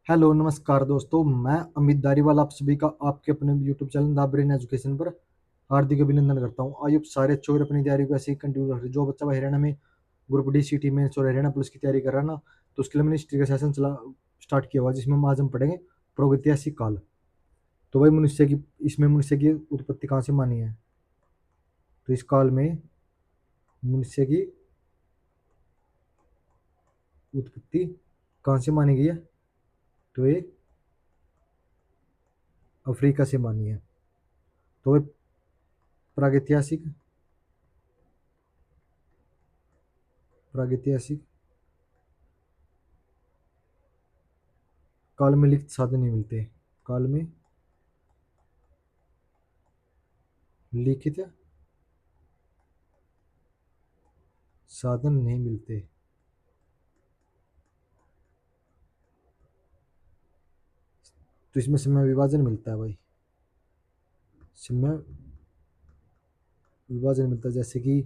Hello नमस्कार दोस्तों, मैं अमित धारीवाल आप सभी का आपके अपने YouTube channel the brain education पर हार्दिक अभिनंदन करता हूं। आइए सारे छोर अपनी तैयारी को ऐसे ही कंटिन्यू रखें। जो बच्चा हरियाणा में ग्रुप डी सिटी में और हरियाणा पुलिस की तैयारी कर रहा है ना, तो उसके लिए मैंने हिस्ट्री का सेशन चला स्टार्ट किया हुआ, जिसमें हम आज हम पढ़ेंगे प्रागैतिहासिक काल। तो भाई मनुष्य की उत्पत्ति कहाँ से मानी है? तो इस काल में मनुष्य की उत्पत्ति कहाँ से मानी गई है? तो ये अफ्रीका से मानी है। तो ये प्रागैतिहासिक प्रागैतिहासिक काल में लिखित साधन नहीं मिलते। काल में लिखित साधन नहीं मिलते। तो इसमें समय विभाजन मिलता है भाई। समय विभाजन मिलता है, जैसे कि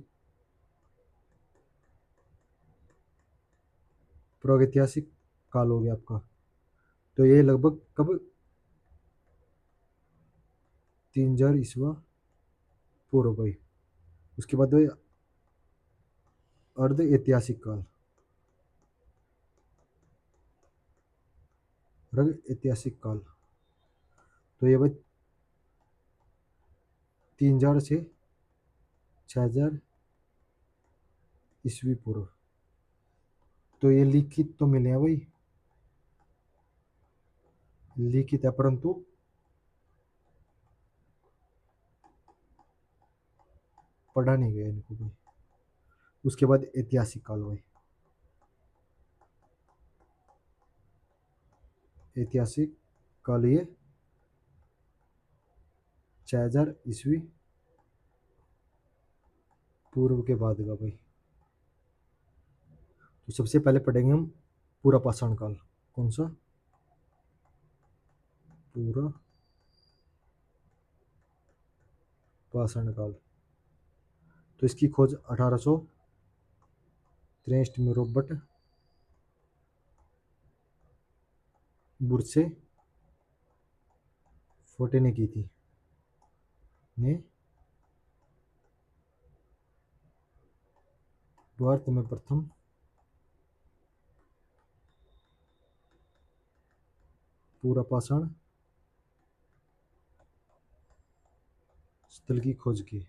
प्रागैतिहासिक काल हो गया आपका। तो ये लगभग कब? 3000 ईस्वा पूर्व भाई। उसके बाद भाई अर्ध ऐतिहासिक काल। अर्ध ऐतिहासिक काल, तो ये भाई 3000 से 6000 ईस्वी पूर्व। तो ये लिखित तो मिले हैं भाई, लिखित है, परंतु पढ़ा नहीं गया इनको भाई। उसके बाद ऐतिहासिक काल भाई। ऐतिहासिक काल ये 6000 ईस्वी पूर्व के बाद का भाई। तो सबसे पहले पढ़ेंगे हम पूरा पाषाण काल। कौन सा? पूरा पाषाण काल। तो इसकी खोज 1863 में रॉबर्ट बुर्से फोर्टे ने की थी। ने भारत में प्रथम पूरा पाषाण स्थल की खोज की।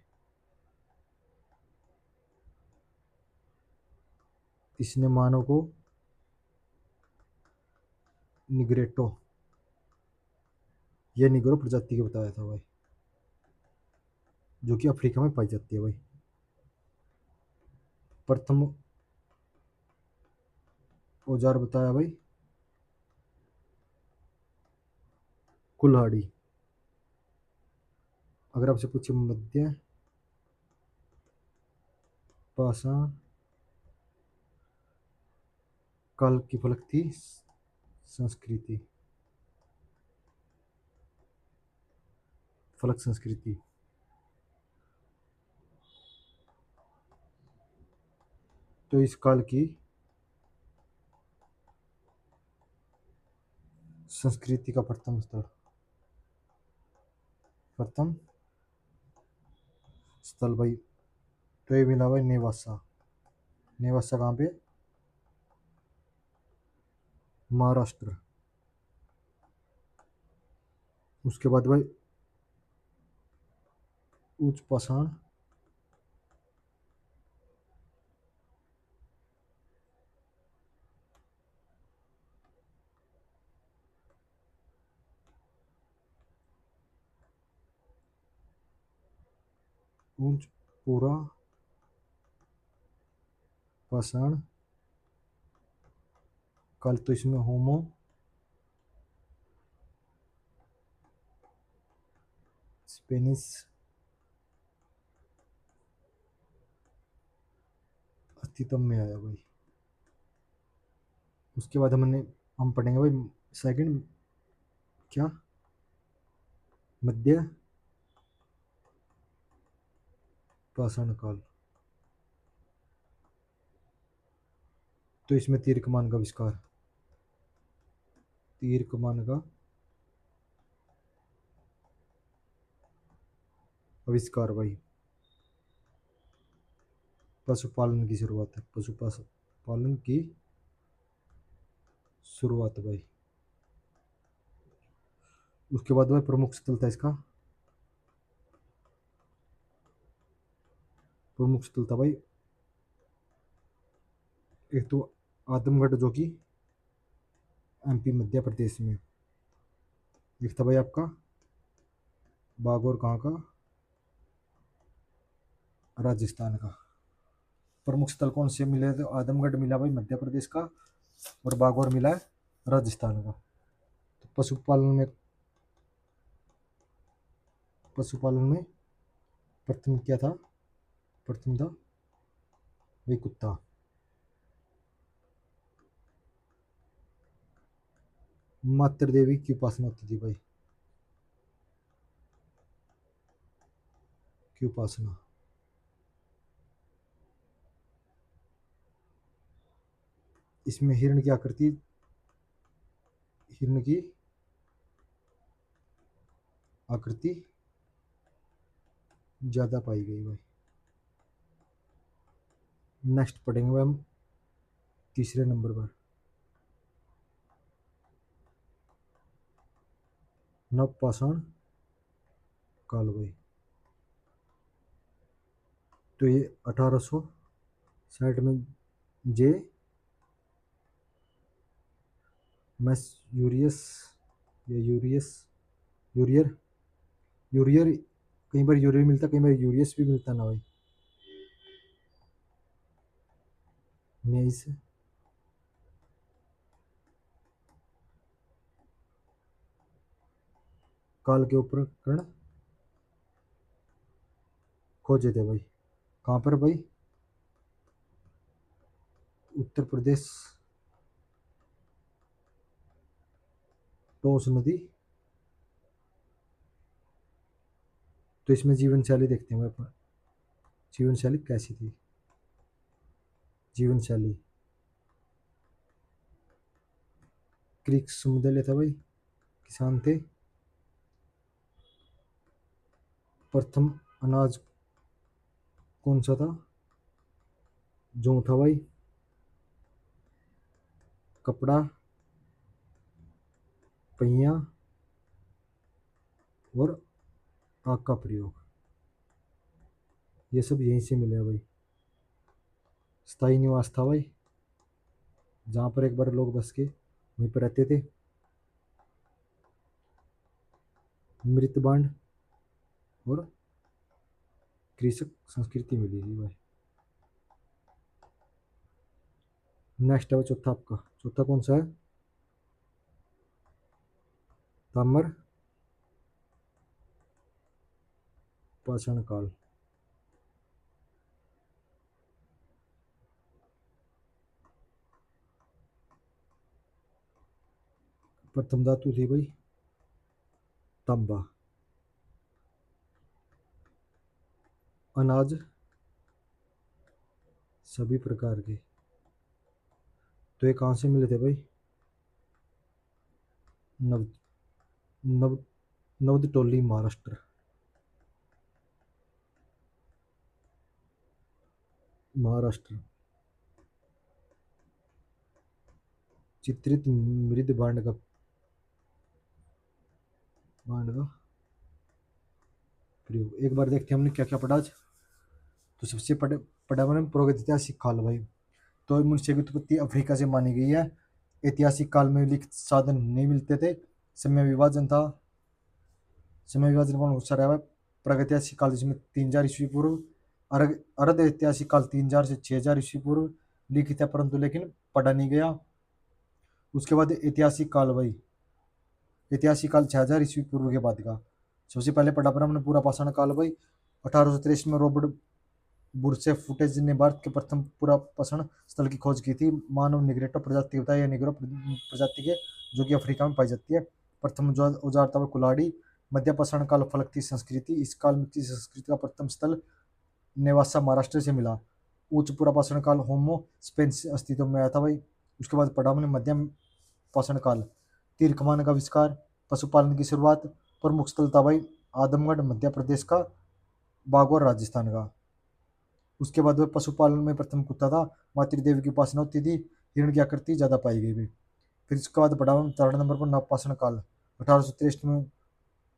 इसने मानव को निग्रेटो, यह निग्रो प्रजाति के बताया था भाई, जो कि अफ्रीका में पाई जाती है भाई। प्रथम औजार बताया भाई कुल्हाड़ी। अगर आपसे पूछे मध्य पाषाण काल की फलक थी संस्कृति, फलक संस्कृति। तो इस काल की संस्कृति का प्रथम स्थल भाई, तो ये मिला भाई नेवासा। नेवासा कहाँ पे? महाराष्ट्र। उसके बाद भाई उच्च पाषाण उच्च पूरा पाषाण काल। तो इसमें होमो स्पेनिस अस्तित्व में आया भाई। उसके बाद हम पढ़ेंगे भाई सेकंड क्या? मध्य पाषाण काल। तो इसमें तीर कमान का आविष्कार। तीर कमान का आविष्कार भाई। पशुपालन की शुरुआत है, पशुपालन की शुरुआत भाई। उसके बाद भाई प्रमुख स्थल था इसका, प्रमुख स्थल था भाई एक तो आदमगढ़ जो कि एमपी मध्य प्रदेश में, एक था भाई आपका बागौर कहाँ का, राजस्थान का। प्रमुख स्थल कौन से मिले तो आदमगढ़ मिला भाई मध्य प्रदेश का, और बागौर मिला है राजस्थान का। तो पशुपालन में प्रथम क्या था, प्रथम था वही कुत्ता। मातृ देवी की उपासना होती थी भाई, की उपासना। इसमें हिरण की आकृति, हिरण की आकृति ज्यादा पाई गई भाई। नेक्स्ट पढ़ेंगे भाई हम तीसरे नंबर पर नवपाषाण काल भाई। तो ये 1860 में जे मैस यूरियस या यूरियर यूरियर, कई बार यूरियर मिलता, कई बार यूरियस भी मिलता ना भाई। नेइस काल के उपकरण खोजे थे भाई। कहाँ पर भाई, उत्तर प्रदेश, टोस नदी। तो इसमें जीवन शैली देखते हैं भाई अपन, जीवन शैली कैसी थी। जीवन शैली क्रिक समुदाय था भाई, किसान थे। प्रथम अनाज कौन सा था, जौ था भाई। कपड़ा, पहिया और आग का प्रयोग, ये सब यहीं से मिले भाई। स्थायी निवास था भाई, जहाँ पर एक बार लोग बस के वहीं पर रहते थे। मृतबांड और कृषक संस्कृति मिली थी भाई। नेक्स्ट है चौथा, आपका चौथा कौन सा है, ताम्र पाषाण काल। प्रथम धातु थी भाई तांबा। अनाज सभी प्रकार के, तो ये कहाँ से मिले थे भाई, नव नव नवदटोली महाराष्ट्र। महाराष्ट्र चित्रित मृद भांड का प्रयोग। एक बार देखते हैं हमने क्या क्या पढ़ा आज। तो सबसे पढ़ा मैंने प्रागैतिहासिक काल भाई। तो मनुष्य की उत्पत्ति अफ्रीका से मानी गई है। ऐतिहासिक काल में लिखित साधन नहीं मिलते थे, समय विभाजन था। समय विभाजन कौन सा रहा है, प्रागैतिहासिक काल जिसमें 3000 ईस्वी पूर्व, अर्ध ऐतिहासिक काल 3000 से 6000 ईस्वी पूर्व लिखित है, परंतु लेकिन पढ़ा नहीं गया। उसके बाद ऐतिहासिक काल भाई, ऐतिहासिक काल 6000 ईस्वी पूर्व के बाद का। सबसे पहले पढ़ा पर हमने पूरा पाषाण काल भाई। 1823 में रॉबर्ट बुरसे फुटेज ने भारत के प्रथम पूरा पाषाण स्थल की खोज की थी। मानव निग्रेटो प्रजाति होता है, या निग्रो प्रजाति के, जो कि अफ्रीका में पाई जाती है। प्रथम जो औजार था वो कुल्हाड़ी। मध्य पाषाण काल फलक थी संस्कृति, इस काल में किसी संस्कृति का प्रथम स्थल नेवासा महाराष्ट्र से मिला। उच्च पूरा पाषाण काल होमो स्पेन से अस्तित्व में आया था भाई। उसके बाद पढ़ा हमने मध्यम पाषाण काल, तीर कमान का आविष्कार, पशुपालन की शुरुआत, प्रमुख स्थल था भाई आदमगढ़ मध्य प्रदेश का, बागौर राजस्थान का। उसके बाद वह पशुपालन में प्रथम कुत्ता था, मातृ देवी की उपासना होती थी, हिरण की आकृति ज्यादा पाई गई भी। फिर उसके बाद बढ़ावा 3 नंबर पर नवपाषाण काल, 1863 में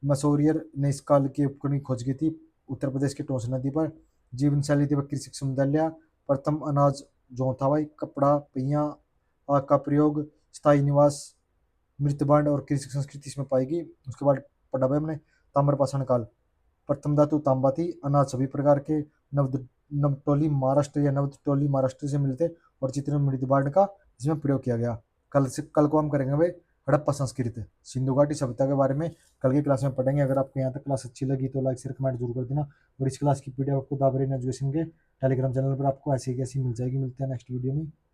मसोरियर ने इस काल की उपकरण की खोज की थी, उत्तर प्रदेश के टोंस नदी पर। जीवन शैली थी वह कृषि समुदाय, प्रथम अनाज जो था भाई कपड़ा पहिया आग का प्रयोग, स्थायी निवास, मृत्यु और कृषि संस्कृति इसमें पाएगी। उसके बाद पढ़ा भाई हमने ताम्रपाषाण काल, प्रथम धातु तांबा थी, अनाज सभी प्रकार के, नवटोली महाराष्ट्र या नवटोली महाराष्ट्र से मिलते और चित्र में मृदबाण का इसमें प्रयोग किया गया। कल को हम करेंगे भाई हड़प्पा संस्कृत, सिंधु घाटी सभ्यता के बारे में कल की क्लास में पढ़ेंगे। अगर आपको यहाँ तक क्लास अच्छी लगी तो लाइक शेयर कमेंट जरूर कर देना, और इस क्लास की पीडीएफ आपको दाबरेन एजुकेशन के टेलीग्राम चैनल पर आपको ऐसी कैसी मिल जाएगी। मिलते हैं नेक्स्ट वीडियो में।